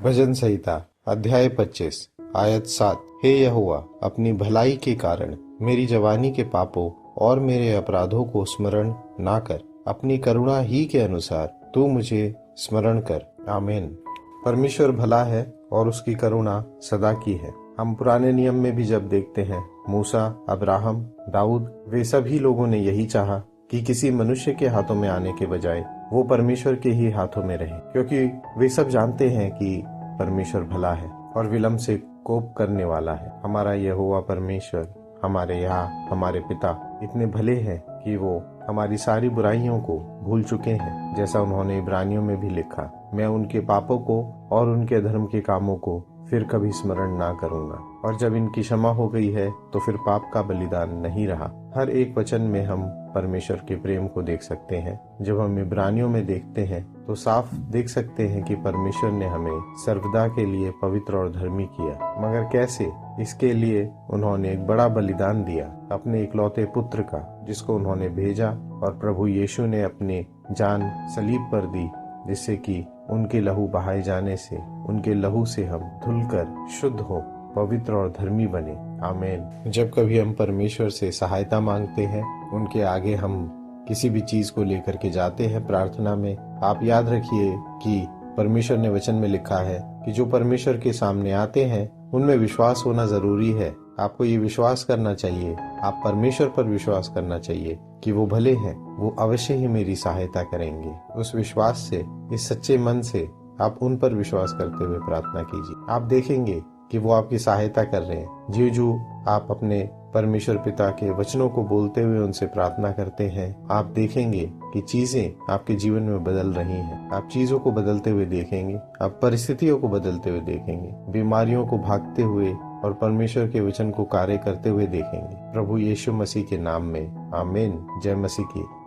भजन संहिता अध्याय 25 आयत 7। हे यहोवा, अपनी भलाई के कारण मेरी जवानी के पापों और मेरे अपराधों को स्मरण ना कर। अपनी करुणा ही के अनुसार तू मुझे स्मरण कर। आमीन। परमेश्वर भला है और उसकी करुणा सदा की है। हम पुराने नियम में भी जब देखते हैं, मूसा, अब्राहम, दाऊद, वे सभी लोगों ने यही चाहा कि किसी मनुष्य के हाथों में आने के बजाय वो परमेश्वर के ही हाथों में रहे, क्योंकि वे सब जानते हैं कि परमेश्वर भला है और विलंब से कोप करने वाला है। हमारा यहोवा परमेश्वर, हमारे यहाँ हमारे पिता इतने भले हैं कि वो हमारी सारी बुराइयों को भूल चुके हैं, जैसा उन्होंने इब्रानियों में भी लिखा, मैं उनके पापों को और उनके धर्म के कामों को फिर कभी स्मरण ना करूंगा। और जब इनकी क्षमा हो गई है तो फिर पाप का बलिदान नहीं रहा। हर एक वचन में हम परमेश्वर के प्रेम को देख सकते हैं। जब हम इब्रानियों में देखते हैं तो साफ देख सकते हैं कि परमेश्वर ने हमें सर्वदा के लिए पवित्र और धर्मी किया। मगर कैसे? इसके लिए उन्होंने एक बड़ा बलिदान दिया, अपने इकलौते पुत्र का, जिसको उन्होंने भेजा, और प्रभु यीशु ने अपनी जान सलीब पर दी, जिससे कि उनके लहू बहाए जाने से, उनके लहू से हम धुलकर शुद्ध हो, पवित्र और धर्मी बने। आमीन। जब कभी हम परमेश्वर से सहायता मांगते हैं, उनके आगे हम किसी भी चीज को लेकर के जाते हैं प्रार्थना में, आप याद रखिए कि परमेश्वर ने वचन में लिखा है कि जो परमेश्वर के सामने आते हैं उनमें विश्वास होना जरूरी है। आपको ये विश्वास करना चाहिए, आप परमेश्वर पर विश्वास करना चाहिए कि वो भले हैं, वो अवश्य ही मेरी सहायता करेंगे। उस विश्वास से, इस सच्चे मन से आप उन पर विश्वास करते हुए प्रार्थना कीजिए। आप देखेंगे कि वो आपकी सहायता कर रहे हैं। जो आप अपने परमेश्वर पिता के वचनों को बोलते हुए उनसे प्रार्थना करते हैं, आप देखेंगे कि चीजें आपके जीवन में बदल रही हैं। आप चीजों को बदलते हुए देखेंगे, आप परिस्थितियों को बदलते हुए देखेंगे, बीमारियों को भागते हुए और परमेश्वर के वचन को कार्य करते हुए देखेंगे। प्रभु यीशु मसीह के नाम में आमीन। जय मसीह की।